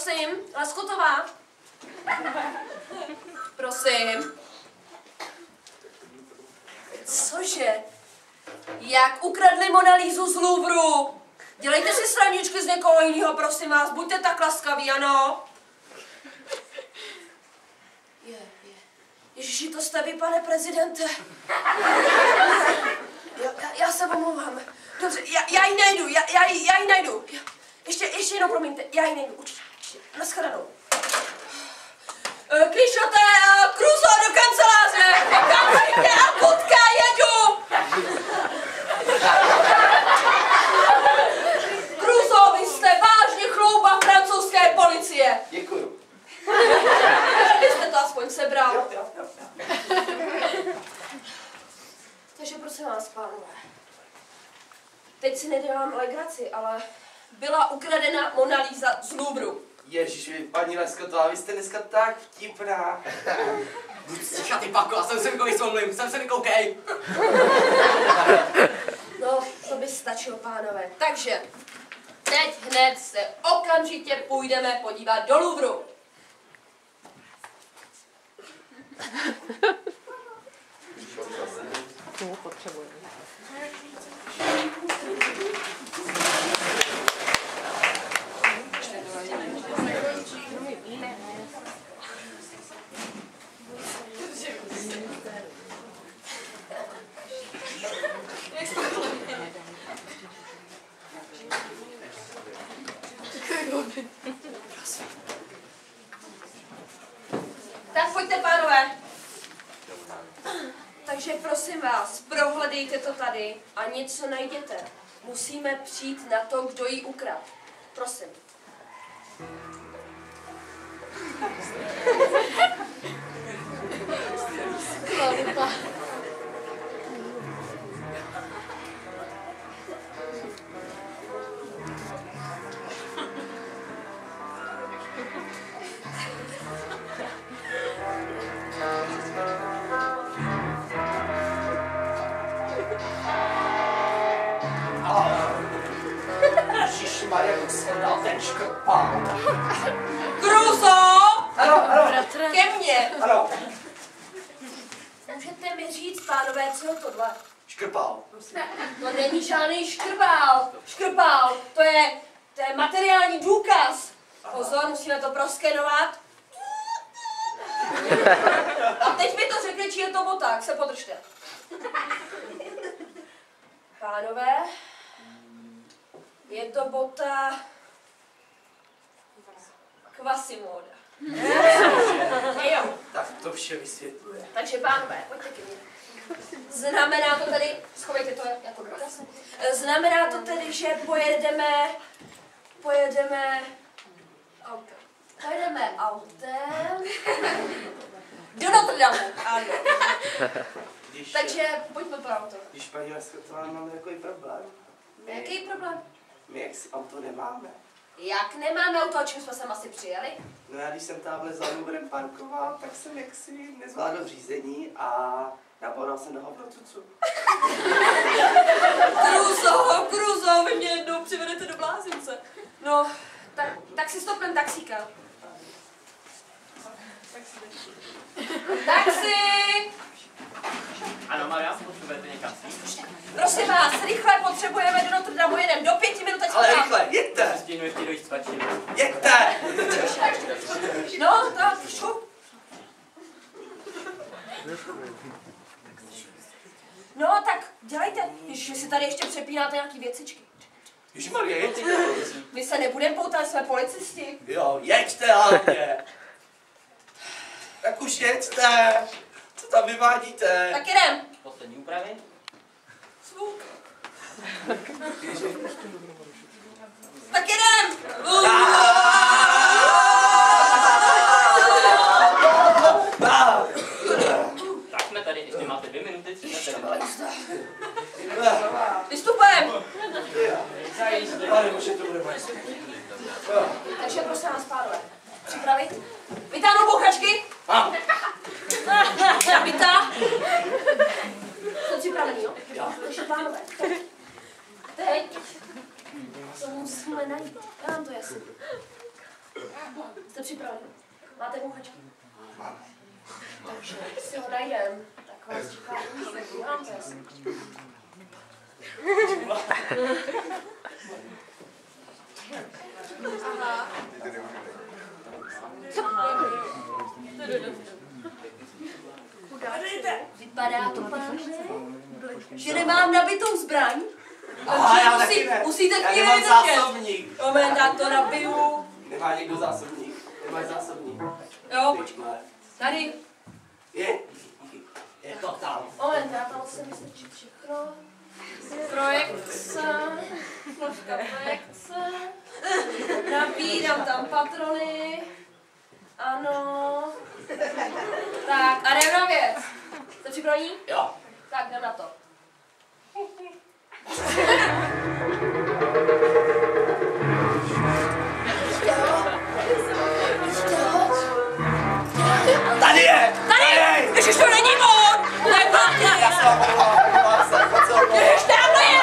Prosím, Laskotová. Prosím. Cože? Jak ukradli Mona Lízu z Louvru? Dělejte si srandičky z někoho jiného, prosím vás. Buďte tak laskaví, ano? Ježiši, to jste vy, pane prezidente. Já se omlouvám. Dobře, já ji najdu, já ji najdu. Ještě jenom promiňte, já ji najdu, určitě. Naschledanou. Klišote, Cruzo, do kanceláře! Okamžitě, akutka, jedu! Cruzo, vy jste vážně chlouba francouzské policie. Děkuju. Vy jste to aspoň sebral. Jo. Takže prosím vás, pánové. Teď si nedělám legraci, ale byla ukradena Mona Lisa z Louvru. Ježiši, paní Laskotová, vy jste dneska tak vtipná. Buď sticha, ty pako, a jsem se mi vysmluvím, jsem se nekoukej. No, to by stačilo, pánové. Takže, teď hned se okamžitě půjdeme podívat do Louvru. Tomu potřebujeme. Tak pojďte, pánové. Takže prosím vás, prohledejte to tady a něco najděte. Musíme přijít na to, kdo ji ukradl. Prosím. Ježišmarja, jak jsem dal ten škrpal. Cruzo! Ano. Ke mně! Ano. Můžete mi říct, pánové, co je tohle? Škrpal. To není žádný škrpál. Škrpál, to je materiální důkaz. Pozor, musíme to proskenovat. A teď mi to řekne, či je to boták, se podržte. Pánové, je to bota Quasimoda. Jo. Tak to vše vysvětluje. Takže pánové, pojďte ke mně. Znamená to tedy, schovejte to jako důkaz. Znamená to tedy, že pojedeme autem. Pojedeme autem do Notre Dame, ano. Takže pojďme pro auto. Když paní Laskotová, máme takový problém. Jaký problém? My jaksi auto nemáme. Jak nemáme auto, o čem jsme sem asi přijeli? No já když jsem tamhle za Louvrem parkoval, tak jsem jaksi nezvládl řízení a naboral jsem na hovno cucu. Cruzo, vy mě jednou přivedete do blázince. No, tak si stopneme taxíka. Taxi! Ano, Maria, potřebujete někam jít? Prosím vás, rychle potřebujeme do Notre Dame, jedem do 5 minut, ať Ale jsme tam. rychle, jeďte! Stínu ještě dojít spát. Jeďte! No, tak, šup. No, tak dělejte. Ježiš, vy si tady ještě přepínáte nějaký věcičky. Ježišmarja, jeďte! My se nebudeme poutat, jsme policisti. Jo, jeďte hlavně! Tak už jeďte! Co tam vyvádíte? Tak jdem. Poslední úpravy? Zvuk. Tak jdem. Tak jsme tady, ještě máte 2 minuty, 3 tady. Vystupujeme. Pane Bože, to bude moje. Takže prosím vás, pánové, připravit. Vytáhnout bouchačky. Nabitá. Jsem připravený, jo? Takže pánové, teď to musíme najít. Já vám to jasný. Jste připraveni? Máte houchačky? Takže si ho najdem. Tak vás čeká úžasný Hantes. Aha. Vypadá to, pánové, že nemám nabitou zbraň, takže musíte chvíli vydržet. Moment, já to nabiju. Nemá někdo zásobník? Nemáš zásobník? Jo, tady. Je to tam. Moment, já tam musím vystrčit všechno. Projekce, složka projekce. Nabírám tam patrony. Ano. Tak, a jdem na věc. Jste připravení? Jo. Tak, jdem na to. Tady je! Tady! Ježiš, to není on! To je Páťa! Já se omlouvám, Ježiš, tamhle je!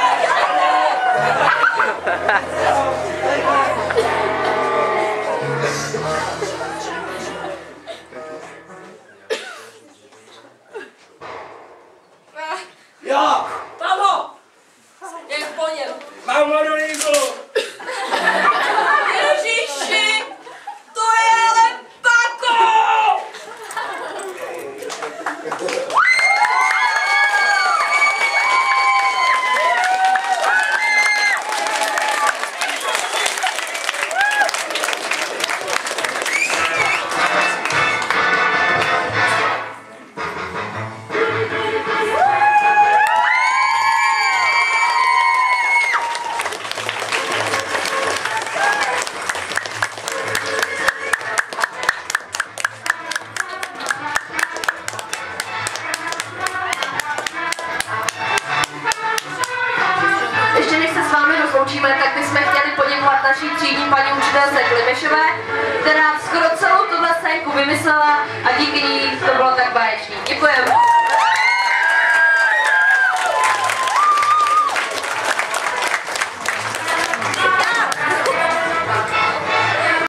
Jo! Mám ho! Je po něm. Mám Monolízu! Ježiši! To je ale Pako! Ještě než se s vámi rozloučíme, tak bychom chtěli poděkovat naší třídní paní učitelce Klimešové, která skoro celou tuhle scénku vymyslela a díky ní to bylo tak báječný. Děkujeme.